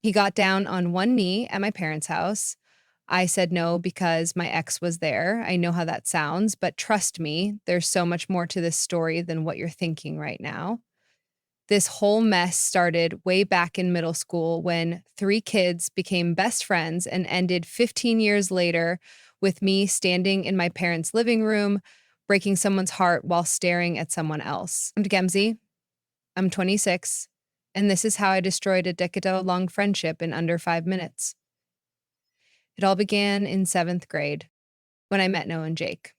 He got down on one knee at my parents' house. I said no because my ex was there. I know how that sounds, but trust me, there's so much more to this story than what you're thinking right now. This whole mess started way back in middle school when three kids became best friends and ended 15 years later with me standing in my parents' living room, breaking someone's heart while staring at someone else. I'm Gemzy. I'm 26, and this is how I destroyed a decade-long friendship in under 5 minutes. It all began in seventh grade when I met Noah and Jake.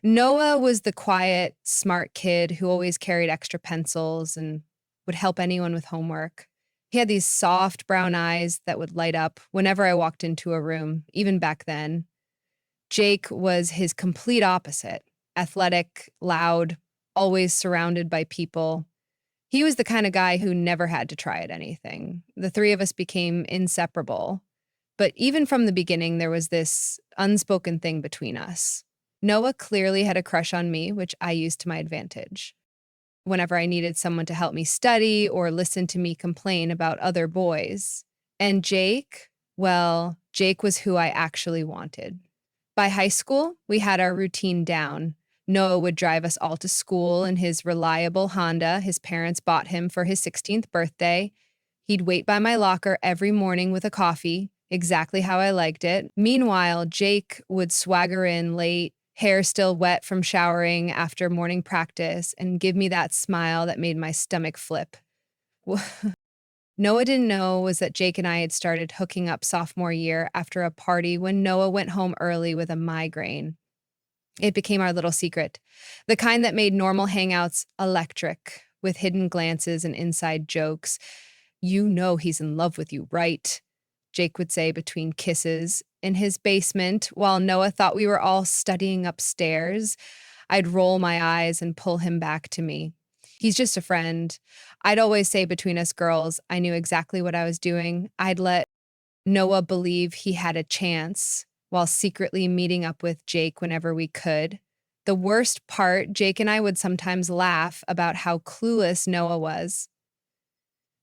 Noah was the quiet, smart kid who always carried extra pencils and would help anyone with homework. He had these soft brown eyes that would light up whenever I walked into a room, even back then. Jake was his complete opposite: athletic, loud, always surrounded by people. He was the kind of guy who never had to try at anything. The three of us became inseparable. But even from the beginning, there was this unspoken thing between us. Noah clearly had a crush on me, which I used to my advantage. Whenever I needed someone to help me study or listen to me complain about other boys. And Jake, well, Jake was who I actually wanted. By high school, we had our routine down. Noah would drive us all to school in his reliable Honda his parents bought him for his 16th birthday. He'd wait by my locker every morning with a coffee, exactly how I liked it. Meanwhile, Jake would swagger in late, hair still wet from showering after morning practice, and give me that smile that made my stomach flip. Noah didn't know was that Jake and I had started hooking up sophomore year after a party when Noah went home early with a migraine. It became our little secret, the kind that made normal hangouts electric, with hidden glances and inside jokes. You know he's in love with you, right? Jake would say between kisses. In his basement, while Noah thought we were all studying upstairs, I'd roll my eyes and pull him back to me. He's just a friend. I'd always say between us girls, I knew exactly what I was doing. I'd let Noah believe he had a chance while secretly meeting up with Jake whenever we could. The worst part, Jake and I would sometimes laugh about how clueless Noah was,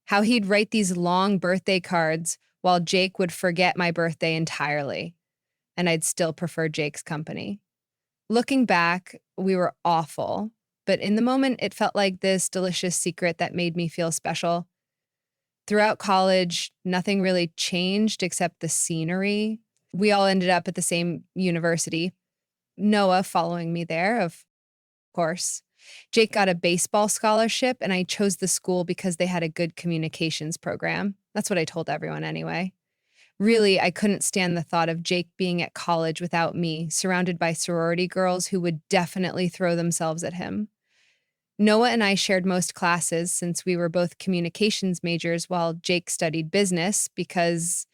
how he'd write these long birthday cards while Jake would forget my birthday entirely, and I'd still prefer Jake's company. Looking back, we were awful, but in the moment, it felt like this delicious secret that made me feel special. Throughout college, nothing really changed except the scenery. We all ended up at the same university. Noah following me there, of course. Jake got a baseball scholarship, and I chose the school because they had a good communications program. That's what I told everyone anyway. Really, I couldn't stand the thought of Jake being at college without me, surrounded by sorority girls who would definitely throw themselves at him. Noah and I shared most classes since we were both communications majors while Jake studied business because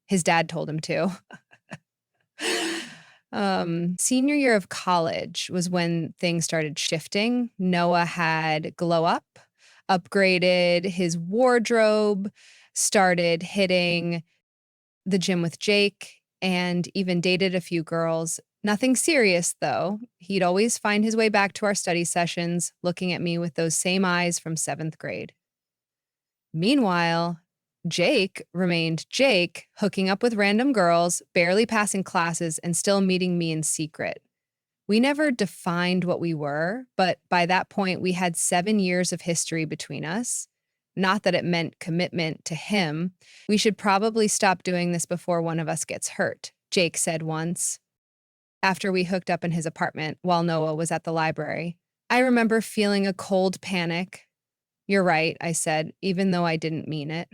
his dad told him to. Senior year of college was when things started shifting. Noah had glow up, upgraded his wardrobe, started hitting the gym with Jake, and even dated a few girls. Nothing serious, though. He'd always find his way back to our study sessions, looking at me with those same eyes from seventh grade. Meanwhile, Jake remained Jake, hooking up with random girls, barely passing classes, and still meeting me in secret. We never defined what we were, but by that point, we had 7 years of history between us. Not that it meant commitment to him. We should probably stop doing this before one of us gets hurt, Jake said once, after we hooked up in his apartment while Noah was at the library. I remember feeling a cold panic. You're right, I said, even though I didn't mean it.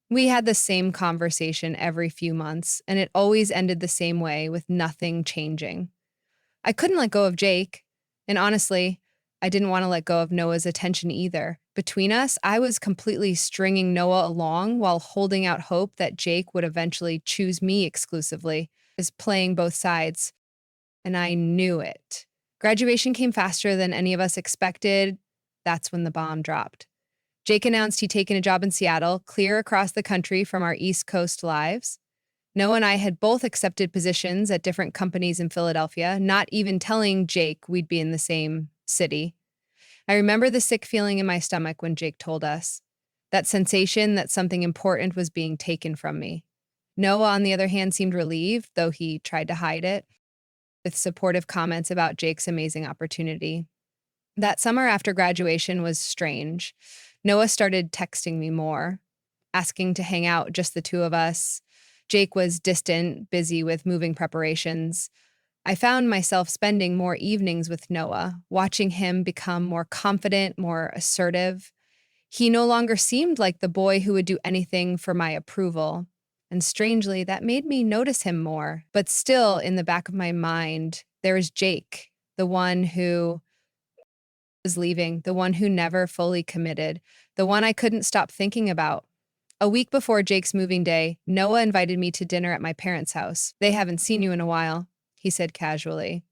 We had the same conversation every few months, and it always ended the same way with nothing changing. I couldn't let go of Jake, and honestly, I didn't want to let go of Noah's attention either. Between us, I was completely stringing Noah along while holding out hope that Jake would eventually choose me exclusively, is playing both sides, and I knew it. Graduation came faster than any of us expected. That's when the bomb dropped. Jake announced he'd taken a job in Seattle, clear across the country from our East Coast lives. Noah and I had both accepted positions at different companies in Philadelphia, not even telling Jake we'd be in the same city. I remember the sick feeling in my stomach when Jake told us. that sensation that something important was being taken from me. Noah, on the other hand, seemed relieved, though he tried to hide it, with supportive comments about Jake's amazing opportunity. That summer after graduation was strange. Noah started texting me more, asking to hang out, just the two of us. Jake was distant, busy with moving preparations. I found myself spending more evenings with Noah, watching him become more confident, more assertive. He no longer seemed like the boy who would do anything for my approval. And strangely, that made me notice him more. But still, in the back of my mind, there was Jake, the one who was leaving, the one who never fully committed, the one I couldn't stop thinking about. A week before Jake's moving day, Noah invited me to dinner at my parents' house. "They haven't seen you in a while," he said casually.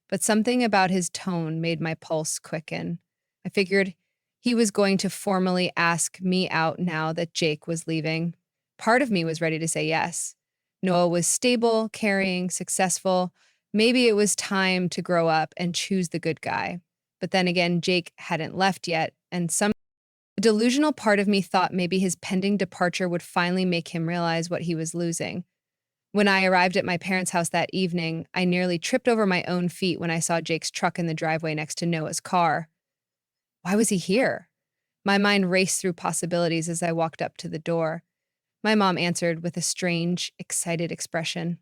But something about his tone made my pulse quicken. I figured he was going to formally ask me out now that Jake was leaving. Part of me was ready to say yes. Noah was stable, caring, successful. Maybe it was time to grow up and choose the good guy. But then again, Jake hadn't left yet, and some delusional part of me thought maybe his pending departure would finally make him realize what he was losing. When I arrived at my parents' house that evening, I nearly tripped over my own feet when I saw Jake's truck in the driveway next to Noah's car. Why was he here? My mind raced through possibilities as I walked up to the door. My mom answered with a strange, excited expression.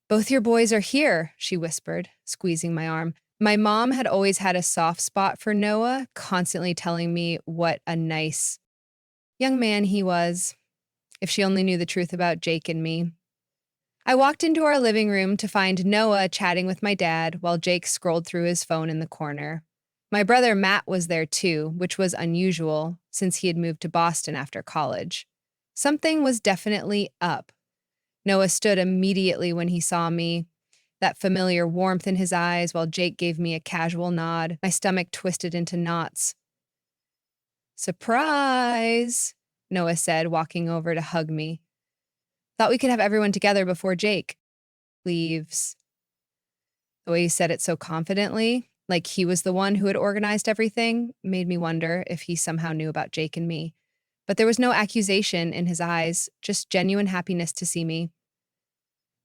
"Both your boys are here," she whispered, squeezing my arm. My mom had always had a soft spot for Noah, constantly telling me what a nice young man he was, if she only knew the truth about Jake and me. I walked into our living room to find Noah chatting with my dad while Jake scrolled through his phone in the corner. My brother Matt was there too, which was unusual since he had moved to Boston after college. Something was definitely up. Noah stood immediately when he saw me, that familiar warmth in his eyes, while Jake gave me a casual nod. My stomach twisted into knots. "Surprise," Noah said, walking over to hug me. "Thought we could have everyone together before Jake leaves." The way he said it so confidently, like he was the one who had organized everything, made me wonder if he somehow knew about Jake and me. But there was no accusation in his eyes, just genuine happiness to see me.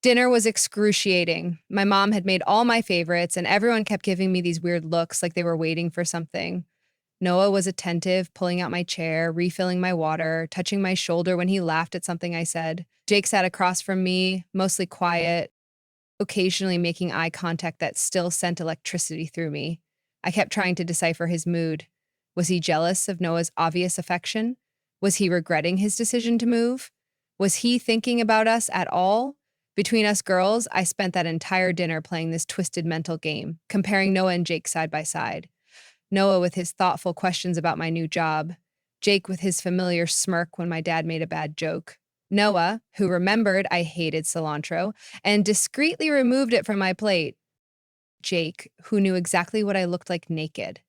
Dinner was excruciating. My mom had made all my favorites, and everyone kept giving me these weird looks like they were waiting for something. Noah was attentive, pulling out my chair, refilling my water, touching my shoulder when he laughed at something I said. Jake sat across from me, mostly quiet, occasionally making eye contact that still sent electricity through me. I kept trying to decipher his mood. Was he jealous of Noah's obvious affection? Was he regretting his decision to move? Was he thinking about us at all? Between us girls, I spent that entire dinner playing this twisted mental game, comparing Noah and Jake side by side. Noah with his thoughtful questions about my new job. Jake with his familiar smirk when my dad made a bad joke. Noah, who remembered I hated cilantro and discreetly removed it from my plate. Jake, who knew exactly what I looked like naked.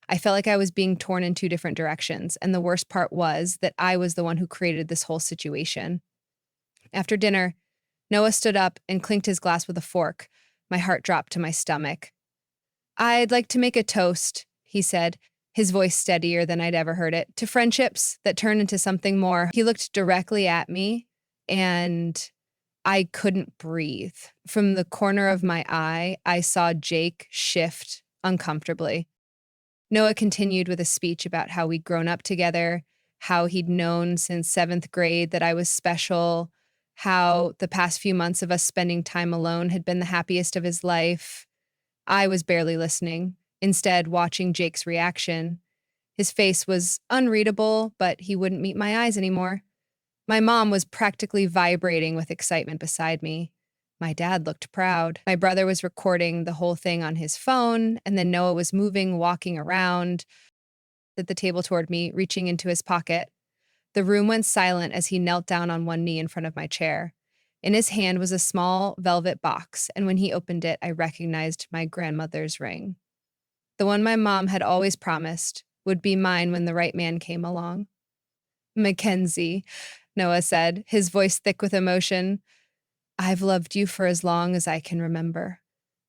I felt like I was being torn in two different directions, and the worst part was that I was the one who created this whole situation. After dinner, Noah stood up and clinked his glass with a fork. My heart dropped to my stomach. "I'd like to make a toast," he said, his voice steadier than I'd ever heard it, "to friendships that turn into something more." He looked directly at me, and I couldn't breathe. From the corner of my eye, I saw Jake shift uncomfortably. Noah continued with a speech about how we'd grown up together, how he'd known since seventh grade that I was special, how the past few months of us spending time alone had been the happiest of his life. I was barely listening, instead, watching Jake's reaction. His face was unreadable, but he wouldn't meet my eyes anymore. My mom was practically vibrating with excitement beside me. My dad looked proud. My brother was recording the whole thing on his phone, and then Noah was moving, walking around at the table toward me, reaching into his pocket. The room went silent as he knelt down on one knee in front of my chair. In his hand was a small velvet box, and when he opened it, I recognized my grandmother's ring. The one my mom had always promised would be mine when the right man came along. "Mackenzie," Noah said, his voice thick with emotion, "I've loved you for as long as I can remember.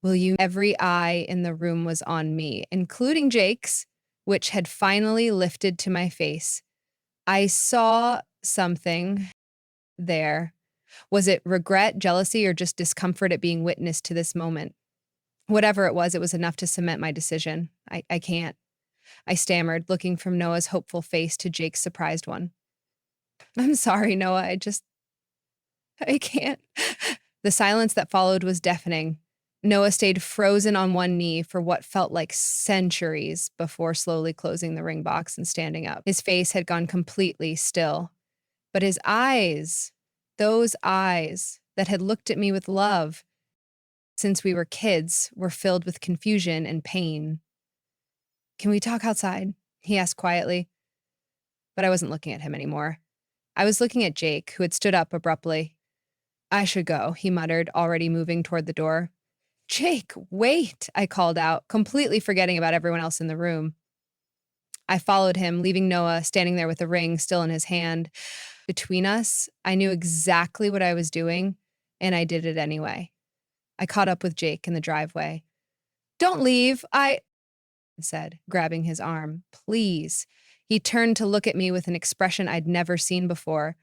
Will you?" Every eye in the room was on me, including Jake's, which had finally lifted to my face. I saw something there. Was it regret, jealousy, or just discomfort at being witness to this moment? Whatever it was enough to cement my decision. I can't. I stammered, looking from Noah's hopeful face to Jake's surprised one. I'm sorry, Noah. I can't. The silence that followed was deafening. Noah stayed frozen on one knee for what felt like centuries before slowly closing the ring box and standing up. His face had gone completely still, but his eyes, those eyes that had looked at me with love since we were kids, were filled with confusion and pain. Can we talk outside? He asked quietly, but I wasn't looking at him anymore. I was looking at Jake, who had stood up abruptly. I should go, he muttered, already moving toward the door. Jake, wait, I called out, completely forgetting about everyone else in the room. I followed him, leaving Noah standing there with the ring still in his hand. Between us, I knew exactly what I was doing, and I did it anyway. I caught up with Jake in the driveway. Don't leave, I said, grabbing his arm. Please. He turned to look at me with an expression I'd never seen before.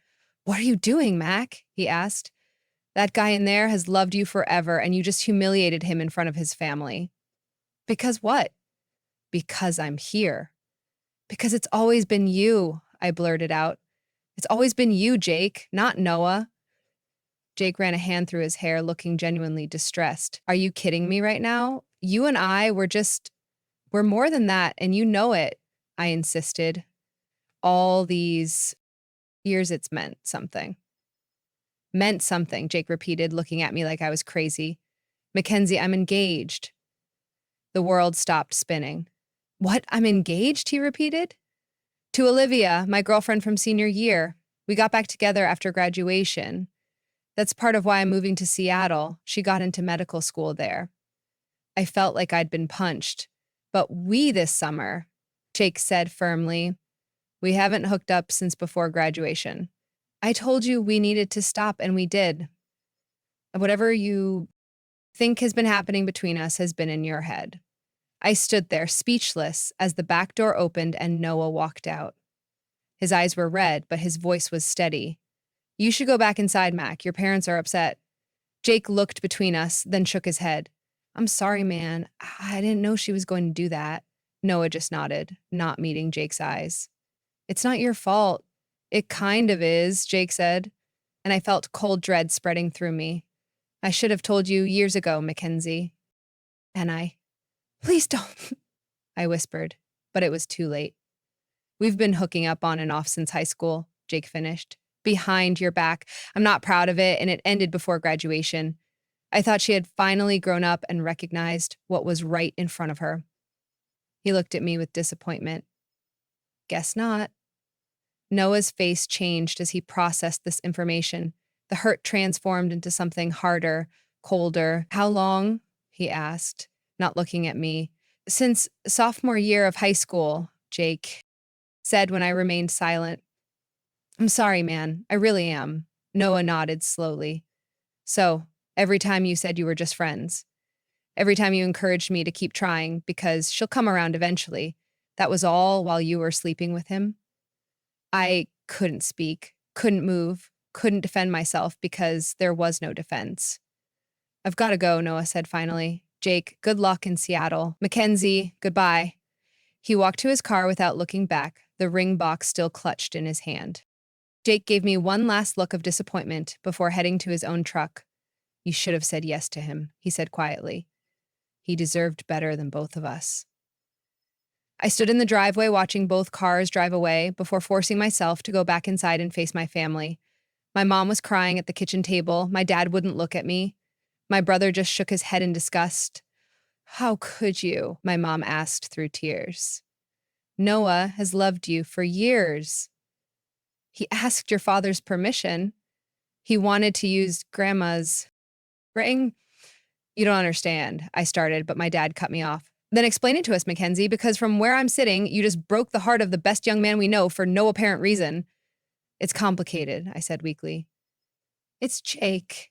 What are you doing, Mac? He asked. That guy in there has loved you forever, and you just humiliated him in front of his family. Because what? Because I'm here. Because it's always been you, I blurted out. It's always been you, Jake, not Noah. Jake ran a hand through his hair, looking genuinely distressed. Are you kidding me right now? You and I we're more than that, and you know it, I insisted. All these years it's meant something. Meant something, Jake repeated, looking at me like I was crazy. Mackenzie, I'm engaged. The world stopped spinning. What? I'm engaged? He repeated. To Olivia, my girlfriend from senior year. We got back together after graduation. That's part of why I'm moving to Seattle. She got into medical school there. I felt like I'd been punched. But we this summer, Jake said firmly, we haven't hooked up since before graduation. I told you we needed to stop, and we did. Whatever you think has been happening between us has been in your head. I stood there, speechless, as the back door opened and Noah walked out. His eyes were red, but his voice was steady. You should go back inside, Mac. Your parents are upset. Jake looked between us, then shook his head. I'm sorry, man. I didn't know she was going to do that. Noah just nodded, not meeting Jake's eyes. It's not your fault. It kind of is, Jake said, and I felt cold dread spreading through me. I should have told you years ago, Mackenzie. And please don't, I whispered, but it was too late. We've been hooking up on and off since high school, Jake finished. Behind your back. I'm not proud of it, and it ended before graduation. I thought she had finally grown up and recognized what was right in front of her. He looked at me with disappointment. Guess not. Noah's face changed as he processed this information. The hurt transformed into something harder, colder. How long? He asked, not looking at me. Since sophomore year of high school, Jake said when I remained silent. I'm sorry, man. I really am. Noah nodded slowly. So, every time you said you were just friends, every time you encouraged me to keep trying because she'll come around eventually, that was all while you were sleeping with him? I couldn't speak, couldn't move, couldn't defend myself because there was no defense. I've got to go, Noah said finally. Jake, good luck in Seattle. Mackenzie, goodbye. He walked to his car without looking back, the ring box still clutched in his hand. Jake gave me one last look of disappointment before heading to his own truck. You should have said yes to him, he said quietly. He deserved better than both of us. I stood in the driveway watching both cars drive away before forcing myself to go back inside and face my family. My mom was crying at the kitchen table. My dad wouldn't look at me. My brother just shook his head in disgust. How could you? My mom asked through tears. Noah has loved you for years. He asked your father's permission. He wanted to use Grandma's ring. You don't understand, I started, but my dad cut me off. Then explain it to us, Mackenzie, because from where I'm sitting, you just broke the heart of the best young man we know for no apparent reason. It's complicated, I said weakly. It's Jake,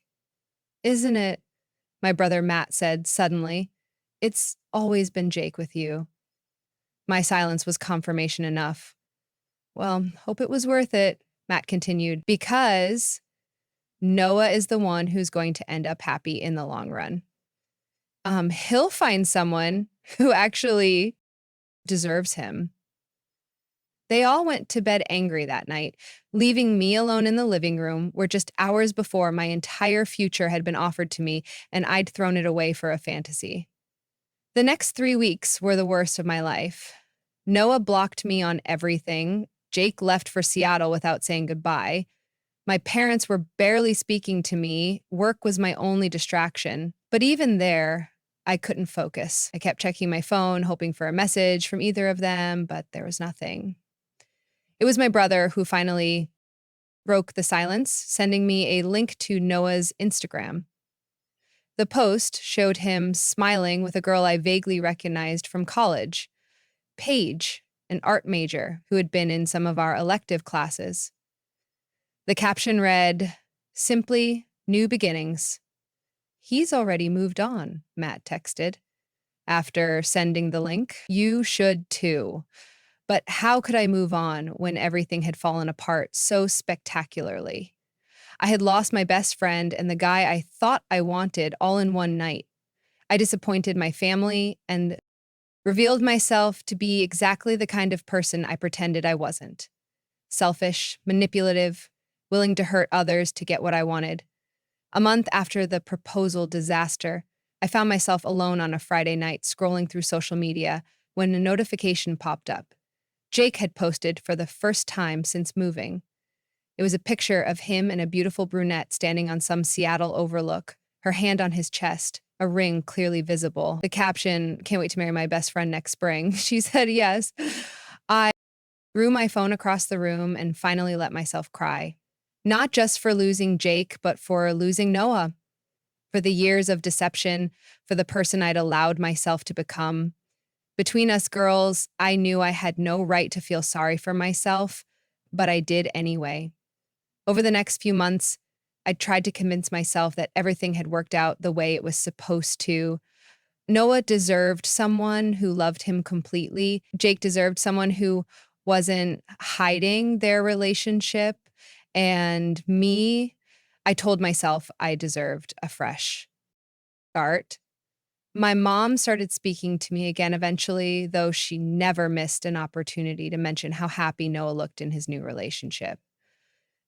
isn't it? My brother Matt said suddenly. It's always been Jake with you. My silence was confirmation enough. Well, hope it was worth it, Matt continued, because Noah is the one who's going to end up happy in the long run. He'll find someone who actually deserves him. They all went to bed angry that night, leaving me alone in the living room where just hours before my entire future had been offered to me and I'd thrown it away for a fantasy. The next 3 weeks were the worst of my life. Noah blocked me on everything. Jake left for Seattle without saying goodbye. My parents were barely speaking to me. Work was my only distraction. But even there, I couldn't focus. I kept checking my phone, hoping for a message from either of them, but there was nothing. It was my brother who finally broke the silence, sending me a link to Noah's Instagram. The post showed him smiling with a girl I vaguely recognized from college, Paige, an art major who had been in some of our elective classes. The caption read, "Simply new beginnings." "He's already moved on," Matt texted. After sending the link, "You should too." But how could I move on when everything had fallen apart so spectacularly? I had lost my best friend and the guy I thought I wanted all in one night. I disappointed my family and revealed myself to be exactly the kind of person I pretended I wasn't. Selfish, manipulative, willing to hurt others to get what I wanted. A month after the proposal disaster, I found myself alone on a Friday night scrolling through social media when a notification popped up. Jake had posted for the first time since moving. It was a picture of him and a beautiful brunette standing on some Seattle overlook, her hand on his chest, a ring clearly visible. The caption, "Can't wait to marry my best friend next spring." She said yes. I threw my phone across the room and finally let myself cry. Not just for losing Jake, but for losing Noah, for the years of deception, for the person I'd allowed myself to become. Between us girls, I knew I had no right to feel sorry for myself, but I did anyway. Over the next few months, I tried to convince myself that everything had worked out the way it was supposed to. Noah deserved someone who loved him completely. Jake deserved someone who wasn't hiding their relationship. And me, I told myself I deserved a fresh start. My mom started speaking to me again eventually, though she never missed an opportunity to mention how happy Noah looked in his new relationship.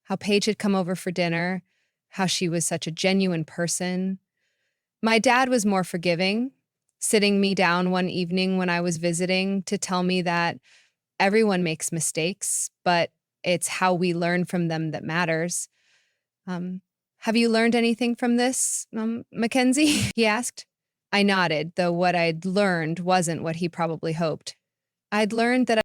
How Paige had come over for dinner, how she was such a genuine person. My dad was more forgiving, sitting me down one evening when I was visiting to tell me that everyone makes mistakes, but it's how we learn from them that matters. Um, have you learned anything from this, Mackenzie? He asked. I nodded, though what I'd learned wasn't what he probably hoped. I'd learned that I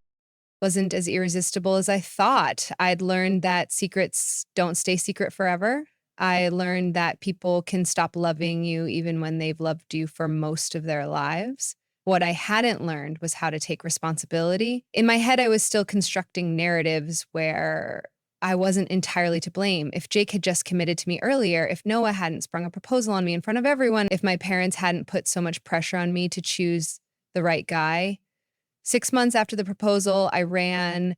wasn't as irresistible as I thought. I'd learned that secrets don't stay secret forever. I learned that people can stop loving you even when they've loved you for most of their lives. What I hadn't learned was how to take responsibility. In my head, I was still constructing narratives where I wasn't entirely to blame. If Jake had just committed to me earlier, if Noah hadn't sprung a proposal on me in front of everyone, if my parents hadn't put so much pressure on me to choose the right guy. 6 months after the proposal, I ran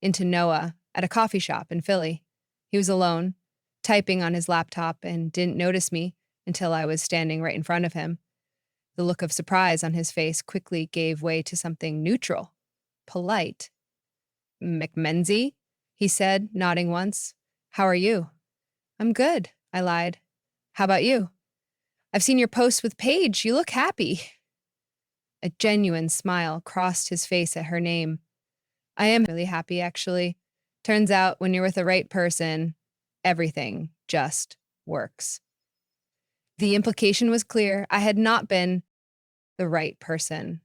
into Noah at a coffee shop in Philly. He was alone, typing on his laptop, and didn't notice me until I was standing right in front of him. The look of surprise on his face quickly gave way to something neutral, polite. "McMenzie?" he said, nodding once. "How are you?" "I'm good," I lied. "How about you?" "I've seen your post with Paige. You look happy." A genuine smile crossed his face at her name. "I am really happy, actually. Turns out when you're with the right person, everything just works." The implication was clear. I had not been the right person.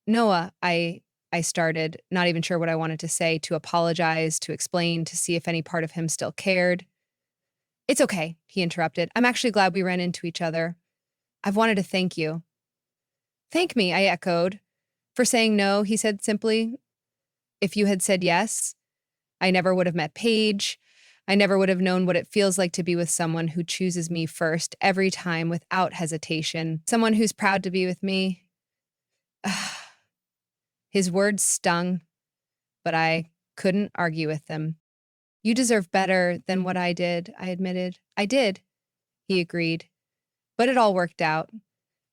"Noah," I started, not even sure what I wanted to say, to apologize, to explain, to see if any part of him still cared. "It's okay," he interrupted. "I'm actually glad we ran into each other. I've wanted to thank you." "Thank me," I echoed. "For saying no," he said simply. "If you had said yes, I never would have met Paige. I never would have known what it feels like to be with someone who chooses me first every time without hesitation. Someone who's proud to be with me." His words stung, but I Couldn't argue with them. You deserve better than what I did, I admitted. I did, he agreed. But it all worked out.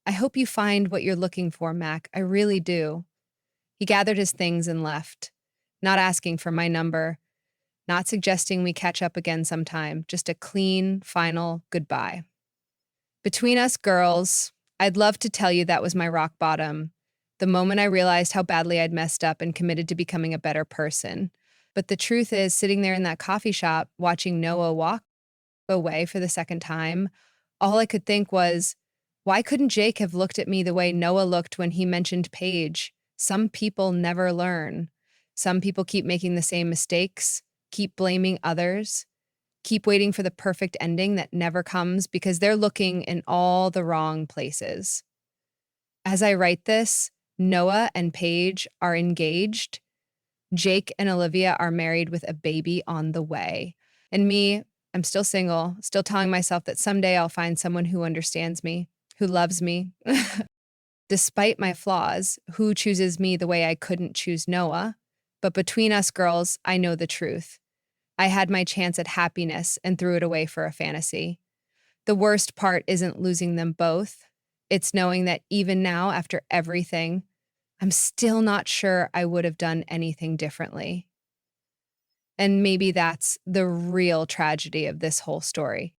I hope you find what you're looking for, Mac. I really do. He gathered his things and left, not asking for my number, not suggesting we catch up again sometime, just a clean, final goodbye. Between us girls, I'd love to tell you that was my rock bottom, the moment I realized how badly I'd messed up and committed to becoming a better person. But the truth is, sitting there in that coffee shop, watching Noah walk away for the second time, all I could think was, why couldn't Jake have looked at me the way Noah looked when he mentioned Paige? Some people never learn. Some people keep making the same mistakes, keep blaming others, keep waiting for the perfect ending that never comes because they're looking in all the wrong places. As I write this, Noah and Paige are engaged. Jake and Olivia are married with a baby on the way. And me, I'm still single, still telling myself that someday I'll find someone who understands me, who loves me. Despite my flaws, who chooses me the way I couldn't choose Noah. But between us girls, I know the truth. I had my chance at happiness and threw it away for a fantasy. The worst part isn't losing them both. It's knowing that even now, after everything, I'm still not sure I would have done anything differently. And maybe that's the real tragedy of this whole story.